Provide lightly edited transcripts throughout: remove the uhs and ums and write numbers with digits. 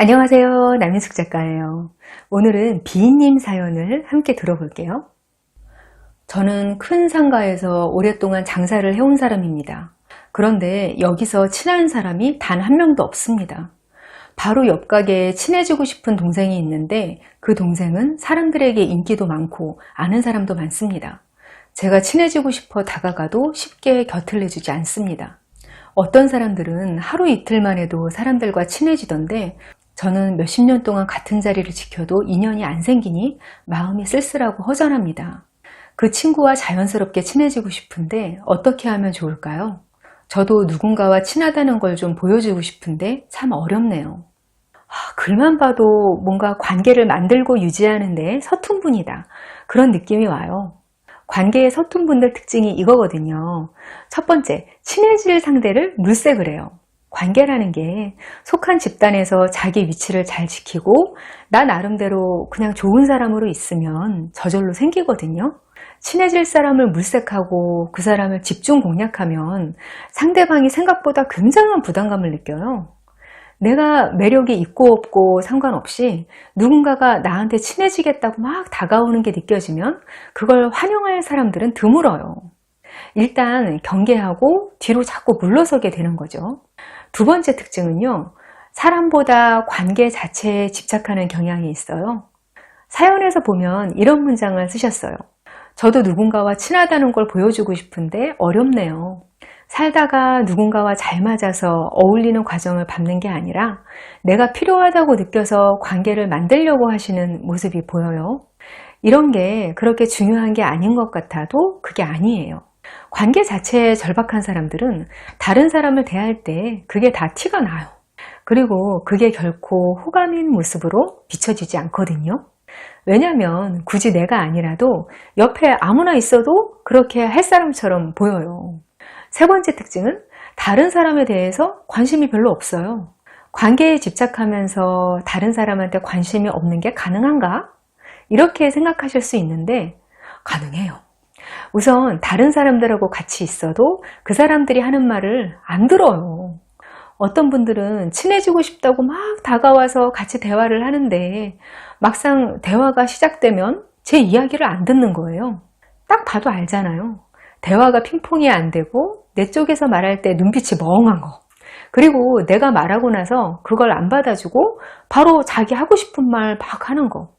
안녕하세요. 남인숙 작가예요. 오늘은 비님 사연을 함께 들어볼게요. 저는 큰 상가에서 오랫동안 장사를 해온 사람입니다. 그런데 여기서 친한 사람이 단 한 명도 없습니다. 바로 옆 가게에 친해지고 싶은 동생이 있는데 그 동생은 사람들에게 인기도 많고 아는 사람도 많습니다. 제가 친해지고 싶어 다가가도 쉽게 곁을 내주지 않습니다. 어떤 사람들은 하루 이틀만 해도 사람들과 친해지던데 저는 몇십 년 동안 같은 자리를 지켜도 인연이 안 생기니 마음이 쓸쓸하고 허전합니다. 그 친구와 자연스럽게 친해지고 싶은데 어떻게 하면 좋을까요? 저도 누군가와 친하다는 걸 좀 보여주고 싶은데 참 어렵네요. 글만 봐도 뭔가 관계를 만들고 유지하는데 서툰 분이다. 그런 느낌이 와요. 관계의 서툰 분들 특징이 이거거든요. 첫 번째, 친해질 상대를 물색을 해요. 관계라는 게 속한 집단에서 자기 위치를 잘 지키고 나 나름대로 그냥 좋은 사람으로 있으면 저절로 생기거든요. 친해질 사람을 물색하고 그 사람을 집중 공략하면 상대방이 생각보다 굉장한 부담감을 느껴요. 내가 매력이 있고 없고 상관없이 누군가가 나한테 친해지겠다고 막 다가오는 게 느껴지면 그걸 환영할 사람들은 드물어요. 일단 경계하고 뒤로 자꾸 물러서게 되는 거죠. 두 번째 특징은요, 사람보다 관계 자체에 집착하는 경향이 있어요. 사연에서 보면 이런 문장을 쓰셨어요. 저도 누군가와 친하다는 걸 보여주고 싶은데 어렵네요. 살다가 누군가와 잘 맞아서 어울리는 과정을 밟는 게 아니라 내가 필요하다고 느껴서 관계를 만들려고 하시는 모습이 보여요. 이런 게 그렇게 중요한 게 아닌 것 같아도 그게 아니에요. 관계 자체에 절박한 사람들은 다른 사람을 대할 때 그게 다 티가 나요. 그리고 그게 결코 호감인 모습으로 비춰지지 않거든요. 왜냐하면 굳이 내가 아니라도 옆에 아무나 있어도 그렇게 할 사람처럼 보여요. 세 번째 특징은 다른 사람에 대해서 관심이 별로 없어요. 관계에 집착하면서 다른 사람한테 관심이 없는 게 가능한가? 이렇게 생각하실 수 있는데 가능해요. 우선 다른 사람들하고 같이 있어도 그 사람들이 하는 말을 안 들어요. 어떤 분들은 친해지고 싶다고 막 다가와서 같이 대화를 하는데 막상 대화가 시작되면 제 이야기를 안 듣는 거예요. 딱 봐도 알잖아요. 대화가 핑퐁이 안 되고 내 쪽에서 말할 때 눈빛이 멍한 거. 그리고 내가 말하고 나서 그걸 안 받아주고 바로 자기 하고 싶은 말 막 하는 거.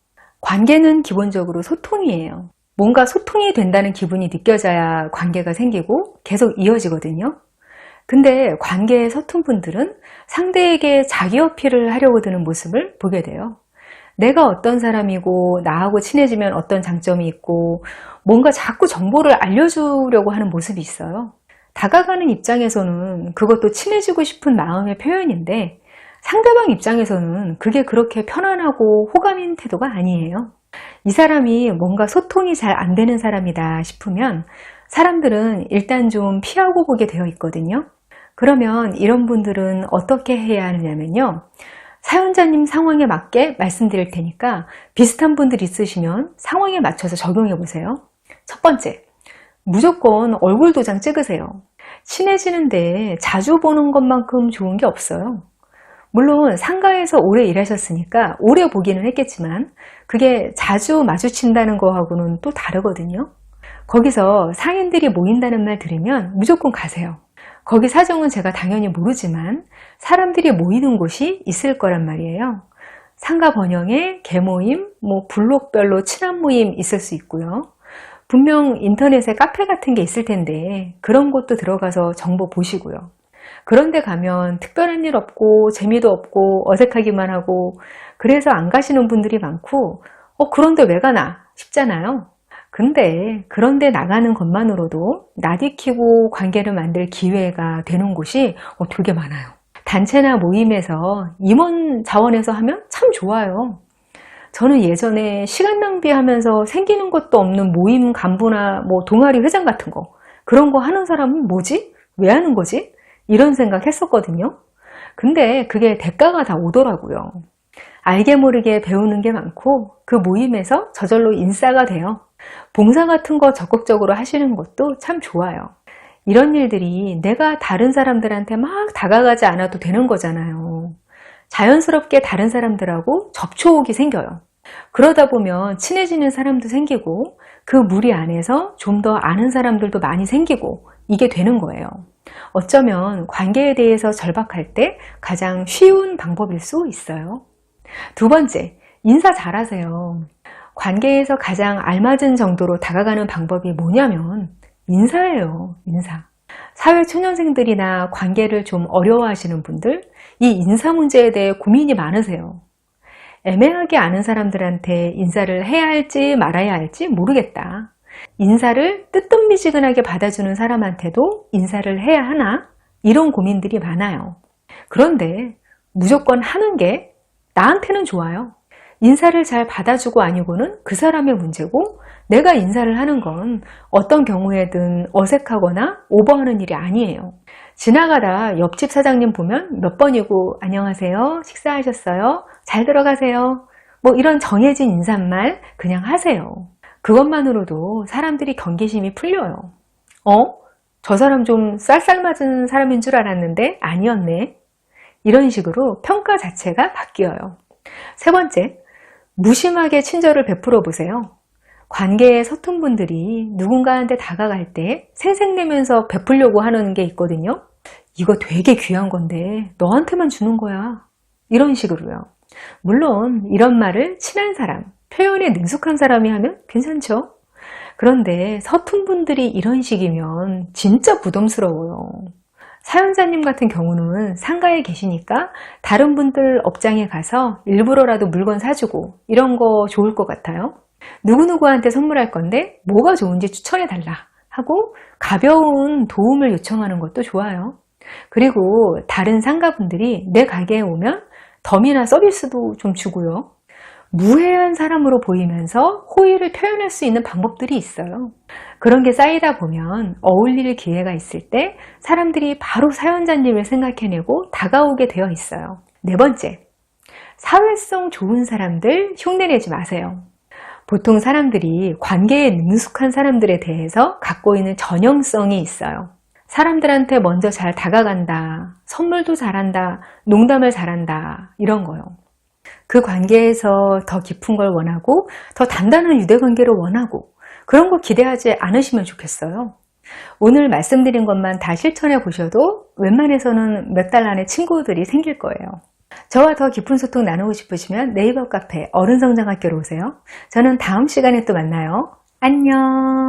관계는 기본적으로 소통이에요. 뭔가 소통이 된다는 기분이 느껴져야 관계가 생기고 계속 이어지거든요. 근데 관계에 서툰 분들은 상대에게 자기 어필을 하려고 드는 모습을 보게 돼요. 내가 어떤 사람이고 나하고 친해지면 어떤 장점이 있고 뭔가 자꾸 정보를 알려주려고 하는 모습이 있어요. 다가가는 입장에서는 그것도 친해지고 싶은 마음의 표현인데 상대방 입장에서는 그게 그렇게 편안하고 호감인 태도가 아니에요. 이 사람이 뭔가 소통이 잘 안 되는 사람이다 싶으면 사람들은 일단 좀 피하고 보게 되어 있거든요. 그러면 이런 분들은 어떻게 해야 하느냐면요. 사연자님 상황에 맞게 말씀드릴 테니까 비슷한 분들 있으시면 상황에 맞춰서 적용해 보세요. 첫 번째, 무조건 얼굴 도장 찍으세요. 친해지는데 자주 보는 것만큼 좋은 게 없어요. 물론 상가에서 오래 일하셨으니까 오래 보기는 했겠지만 그게 자주 마주친다는 거하고는 또 다르거든요. 거기서 상인들이 모인다는 말 들으면 무조건 가세요. 거기 사정은 제가 당연히 모르지만 사람들이 모이는 곳이 있을 거란 말이에요. 상가 번영에 개모임, 블록별로 친한 모임 있을 수 있고요. 분명 인터넷에 카페 같은 게 있을 텐데 그런 곳도 들어가서 정보 보시고요. 그런데 가면 특별한 일 없고 재미도 없고 어색하기만 하고 그래서 안 가시는 분들이 많고 그런데 왜 가나 싶잖아요. 근데 그런데 나가는 것만으로도 낯익히고 관계를 만들 기회가 되는 곳이 되게 많아요. 단체나 모임에서 임원 자원에서 하면 참 좋아요. 저는 예전에 시간 낭비하면서 생기는 것도 없는 모임 간부나 동아리 회장 같은 거 그런 거 하는 사람은 뭐지? 왜 하는 거지? 이런 생각 했었거든요. 근데 그게 대가가 다 오더라고요. 알게 모르게 배우는 게 많고 그 모임에서 저절로 인싸가 돼요. 봉사 같은 거 적극적으로 하시는 것도 참 좋아요. 이런 일들이 내가 다른 사람들한테 막 다가가지 않아도 되는 거잖아요. 자연스럽게 다른 사람들하고 접촉이 생겨요. 그러다 보면 친해지는 사람도 생기고 그 무리 안에서 좀 더 아는 사람들도 많이 생기고 이게 되는 거예요. 어쩌면 관계에 대해서 절박할 때 가장 쉬운 방법일 수 있어요. 두 번째, 인사 잘하세요. 관계에서 가장 알맞은 정도로 다가가는 방법이 뭐냐면 인사예요. 인사. 사회 초년생들이나 관계를 좀 어려워하시는 분들, 이 인사 문제에 대해 고민이 많으세요. 애매하게 아는 사람들한테 인사를 해야 할지 말아야 할지 모르겠다. 인사를 뜨뜻미지근하게 받아주는 사람한테도 인사를 해야 하나? 이런 고민들이 많아요. 그런데 무조건 하는 게 나한테는 좋아요. 인사를 잘 받아주고 아니고는 그 사람의 문제고, 내가 인사를 하는 건 어떤 경우에든 어색하거나 오버하는 일이 아니에요. 지나가다 옆집 사장님 보면 몇 번이고 안녕하세요, 식사하셨어요, 잘 들어가세요, 뭐 이런 정해진 인사말 그냥 하세요. 그것만으로도 사람들이 경계심이 풀려요. 저 사람 좀 쌀쌀맞은 사람인 줄 알았는데 아니었네. 이런 식으로 평가 자체가 바뀌어요. 세 번째, 무심하게 친절을 베풀어 보세요. 관계에 서툰 분들이 누군가한테 다가갈 때 생색내면서 베풀려고 하는 게 있거든요. 이거 되게 귀한 건데 너한테만 주는 거야. 이런 식으로요. 물론 이런 말을 친한 사람, 표현에 능숙한 사람이 하면 괜찮죠. 그런데 서툰 분들이 이런 식이면 진짜 부담스러워요. 사연자님 같은 경우는 상가에 계시니까 다른 분들 업장에 가서 일부러라도 물건 사주고 이런 거 좋을 것 같아요. 누구누구한테 선물할 건데 뭐가 좋은지 추천해달라 하고 가벼운 도움을 요청하는 것도 좋아요. 그리고 다른 상가분들이 내 가게에 오면 덤이나 서비스도 좀 주고요. 무해한 사람으로 보이면서 호의를 표현할 수 있는 방법들이 있어요. 그런 게 쌓이다 보면 어울릴 기회가 있을 때 사람들이 바로 사연자님을 생각해내고 다가오게 되어 있어요. 네 번째, 사회성 좋은 사람들 흉내내지 마세요. 보통 사람들이 관계에 능숙한 사람들에 대해서 갖고 있는 전형성이 있어요. 사람들한테 먼저 잘 다가간다, 선물도 잘한다, 농담을 잘한다, 이런 거요. 그 관계에서 더 깊은 걸 원하고 더 단단한 유대관계를 원하고 그런 거 기대하지 않으시면 좋겠어요. 오늘 말씀드린 것만 다 실천해 보셔도 웬만해서는 몇 달 안에 친구들이 생길 거예요. 저와 더 깊은 소통 나누고 싶으시면 네이버 카페 어른성장학교로 오세요. 저는 다음 시간에 또 만나요. 안녕.